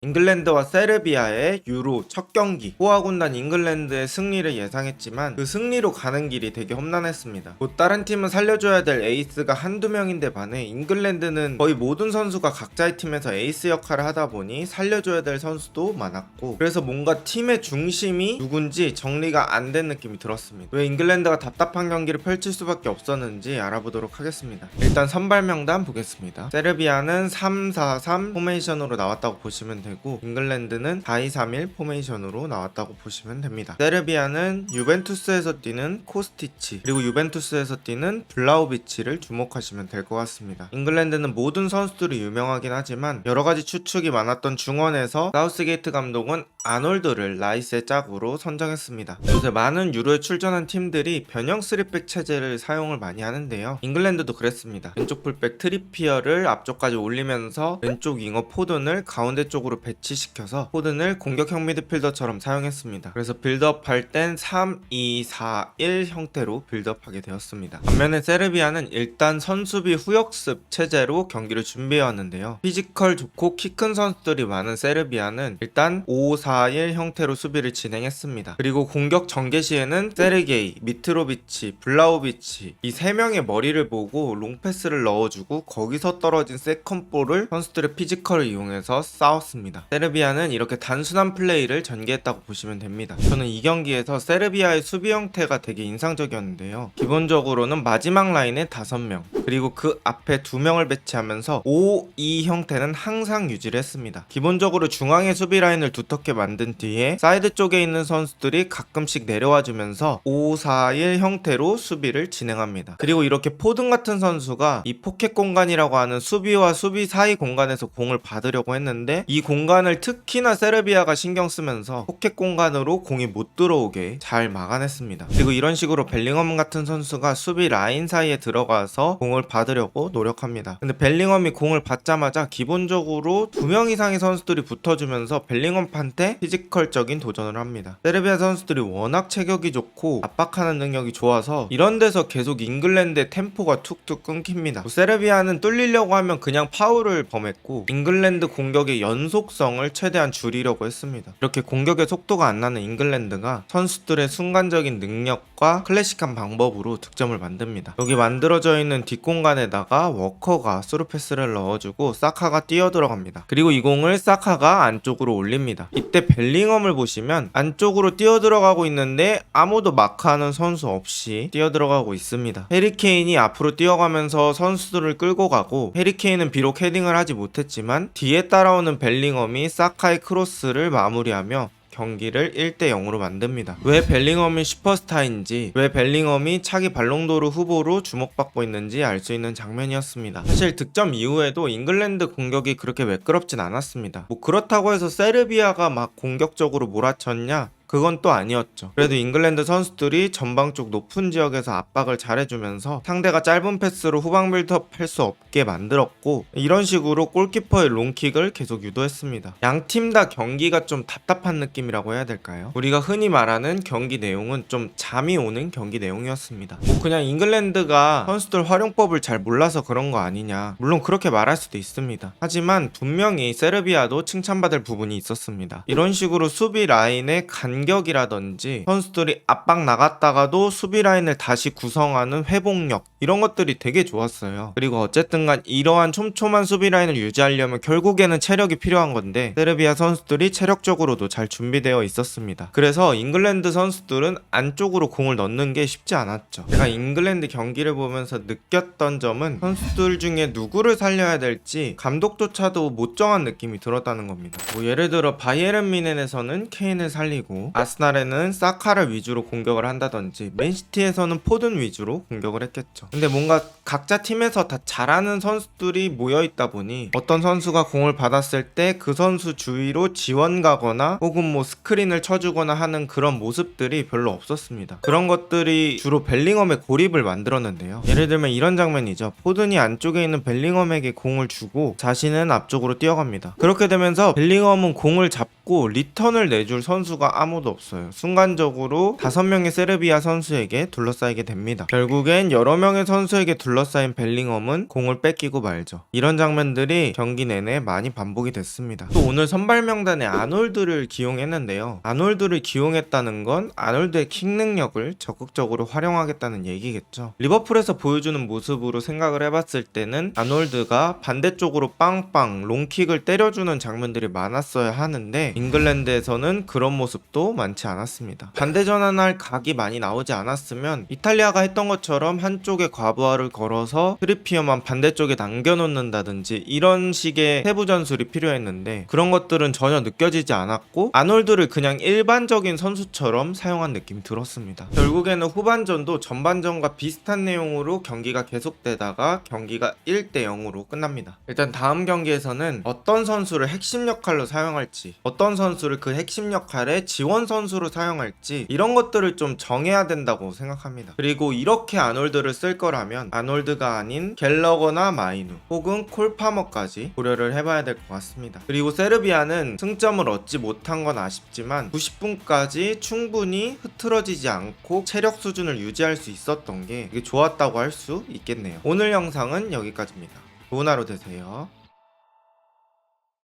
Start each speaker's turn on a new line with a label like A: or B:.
A: 잉글랜드와 세르비아의 유로 첫 경기. 호아군단 잉글랜드의 승리를 예상했지만 그 승리로 가는 길이 되게 험난했습니다. 뭐 다른 팀은 살려줘야 될 에이스가 한두 명인데 반해 잉글랜드는 거의 모든 선수가 각자의 팀에서 에이스 역할을 하다 보니 살려줘야 될 선수도 많았고, 그래서 뭔가 팀의 중심이 누군지 정리가 안 된 느낌이 들었습니다. 왜 잉글랜드가 답답한 경기를 펼칠 수밖에 없었는지 알아보도록 하겠습니다. 일단 선발 명단 보겠습니다. 세르비아는 3-4-3 포메이션으로 나왔다고 보시면 되고, 잉글랜드는 4-2-3-1 포메이션으로 나왔다고 보시면 됩니다. 세르비아는 유벤투스에서 뛰는 코스티치, 그리고 유벤투스에서 뛰는 블라우비치를 주목하시면 될 것 같습니다. 잉글랜드는 모든 선수들이 유명하긴 하지만 여러가지 추측이 많았던 중원에서 사우스게이트 감독은 아놀드를 라이스의 짝으로 선정했습니다. 요새 많은 유로에 출전한 팀들이 변형 3백 체제를 사용을 많이 하는데요, 잉글랜드도 그랬습니다. 왼쪽 풀백 트리피어를 앞쪽까지 올리면서 왼쪽 윙어 포든을 가운데 쪽으로 배치시켜서 포든을 공격형 미드필더처럼 사용했습니다. 그래서 빌드업할 땐 3-2-4-1 형태로 빌드업하게 되었습니다. 반면에 세르비아는 일단 선수비 후역습 체제로 경기를 준비해왔는데요, 피지컬 좋고 키 큰 선수들이 많은 세르비아는 일단 5-4-1 형태로 수비를 진행했습니다. 그리고 공격 전개 시에는 세르게이, 미트로비치, 블라우비치 이 3명의 머리를 보고 롱패스를 넣어주고 거기서 떨어진 세컨볼을 선수들의 피지컬을 이용해서 싸웠습니다. 세르비아는 이렇게 단순한 플레이를 전개했다고 보시면 됩니다. 저는 이 경기에서 세르비아의 수비 형태가 되게 인상적이었는데요, 기본적으로는 마지막 라인에 5명, 그리고 그 앞에 2명을 배치하면서 5-2 형태는 항상 유지를 했습니다. 기본적으로 중앙의 수비 라인을 두텁게 만든 뒤에 사이드 쪽에 있는 선수들이 가끔씩 내려와 주면서 5-4-1 형태로 수비를 진행합니다. 그리고 이렇게 포든 같은 선수가 이 포켓 공간이라고 하는 수비와 수비 사이 공간에서 공을 받으려고 했는데, 이 공간을 특히나 세르비아가 신경 쓰면서 포켓 공간으로 공이 못 들어오게 잘 막아냈습니다. 그리고 이런 식으로 벨링엄 같은 선수가 수비 라인 사이에 들어가서 공을 받으려고 노력합니다. 근데 벨링엄이 공을 받자마자 기본적으로 2명 이상의 선수들이 붙어주면서 벨링엄한테 피지컬적인 도전을 합니다. 세르비아 선수들이 워낙 체격이 좋고 압박하는 능력이 좋아서 이런 데서 계속 잉글랜드의 템포가 툭툭 끊깁니다. 세르비아는 뚫리려고 하면 그냥 파울을 범했고, 잉글랜드 공격의 연속성을 최대한 줄이려고 했습니다. 이렇게 공격의 속도가 안 나는 잉글랜드가 선수들의 순간적인 능력과 클래식한 방법으로 득점을 만듭니다. 여기 만들어져 있는 뒷공간에다가 워커가 스루패스를 넣어주고 사카가 뛰어들어갑니다. 그리고 이 공을 사카가 안쪽으로 올립니다. 이때 벨링엄을 보시면 안쪽으로 뛰어들어가고 있는데 아무도 마크하는 선수 없이 뛰어들어가고 있습니다. 해리케인이 앞으로 뛰어가면서 선수들을 끌고 가고, 해리케인은 비록 헤딩을 하지 못했지만 뒤에 따라오는 벨링엄이 사카의 크로스를 마무리하며 경기를 1-0으로 만듭니다. 왜 벨링엄이 슈퍼스타인지, 왜 벨링엄이 차기 발롱도르 후보로 주목받고 있는지 알 수 있는 장면이었습니다. 사실 득점 이후에도 잉글랜드 공격이 그렇게 매끄럽진 않았습니다. 뭐 그렇다고 해서 세르비아가 막 공격적으로 몰아쳤냐? 그건 또 아니었죠. 그래도 잉글랜드 선수들이 전방 쪽 높은 지역에서 압박을 잘해주면서 상대가 짧은 패스로 후방 빌드업 할 수 없게 만들었고, 이런 식으로 골키퍼의 롱킥을 계속 유도했습니다. 양 팀 다 경기가 좀 답답한 느낌이라고 해야 될까요? 우리가 흔히 말하는 경기 내용은 좀 잠이 오는 경기 내용이었습니다. 뭐 그냥 잉글랜드가 선수들 활용법을 잘 몰라서 그런 거 아니냐, 물론 그렇게 말할 수도 있습니다. 하지만 분명히 세르비아도 칭찬받을 부분이 있었습니다. 이런 식으로 수비 라인의 간격이라든지 선수들이 압박 나갔다가도 수비 라인을 다시 구성하는 회복력, 이런 것들이 되게 좋았어요. 그리고 어쨌든 간 이러한 촘촘한 수비 라인을 유지하려면 결국에는 체력이 필요한 건데, 세르비아 선수들이 체력적으로도 잘 준비되어 있었습니다. 그래서 잉글랜드 선수들은 안쪽으로 공을 넣는 게 쉽지 않았죠. 제가 잉글랜드 경기를 보면서 느꼈던 점은 선수들 중에 누구를 살려야 될지 감독조차도 못 정한 느낌이 들었다는 겁니다. 뭐 예를 들어 바이에른 뮌헨에서는 케인을 살리고, 아스날에는 사카를 위주로 공격을 한다든지, 맨시티에서는 포든 위주로 공격을 했겠죠. 근데 뭔가 각자 팀에서 다 잘하는 선수들이 모여있다 보니 어떤 선수가 공을 받았을 때 그 선수 주위로 지원 가거나 혹은 뭐 스크린을 쳐주거나 하는 그런 모습들이 별로 없었습니다. 그런 것들이 주로 벨링엄의 고립을 만들었는데요, 예를 들면 이런 장면이죠. 포든이 안쪽에 있는 벨링엄에게 공을 주고 자신은 앞쪽으로 뛰어갑니다. 그렇게 되면서 벨링엄은 공을 잡고 리턴을 내줄 선수가 아무도 아무도 없어요. 순간적으로 5명의 세르비아 선수에게 둘러싸이게 됩니다. 결국엔 여러 명의 선수에게 둘러싸인 벨링엄은 공을 뺏기고 말죠. 이런 장면들이 경기 내내 많이 반복이 됐습니다. 또 오늘 선발 명단에 아놀드를 기용했는데요. 아놀드를 기용했다는 건 아놀드의 킥 능력을 적극적으로 활용하겠다는 얘기겠죠. 리버풀에서 보여주는 모습으로 생각을 해봤을 때는 아놀드가 반대쪽으로 빵빵 롱킥을 때려주는 장면들이 많았어야 하는데 잉글랜드에서는 그런 모습도 많지 않았습니다. 반대 전환할 각이 많이 나오지 않았으면 이탈리아가 했던 것처럼 한쪽에 과부하를 걸어서 트리피어만 반대쪽에 남겨놓는다든지 이런 식의 세부 전술이 필요했는데 그런 것들은 전혀 느껴지지 않았고 아놀드를 그냥 일반적인 선수처럼 사용한 느낌이 들었습니다. 결국에는 후반전도 전반전과 비슷한 내용으로 경기가 계속되다가 경기가 1대0으로 끝납니다. 일단 다음 경기에서는 어떤 선수를 핵심 역할로 사용할지, 어떤 선수를 그 핵심 역할에 지원 선수로 사용할지 이런 것들을 좀 정해야 된다고 생각합니다. 그리고 이렇게 아놀드를 쓸 거라면 아놀드가 아닌 갤러거나 마이누 혹은 콜파머까지 고려를 해봐야 될 것 같습니다. 그리고 세르비아는 승점을 얻지 못한 건 아쉽지만 90분까지 충분히 흐트러지지 않고 체력 수준을 유지할 수 있었던 게 되게 좋았다고 할 수 있겠네요. 오늘 영상은 여기까지입니다. 좋은 하루 되세요.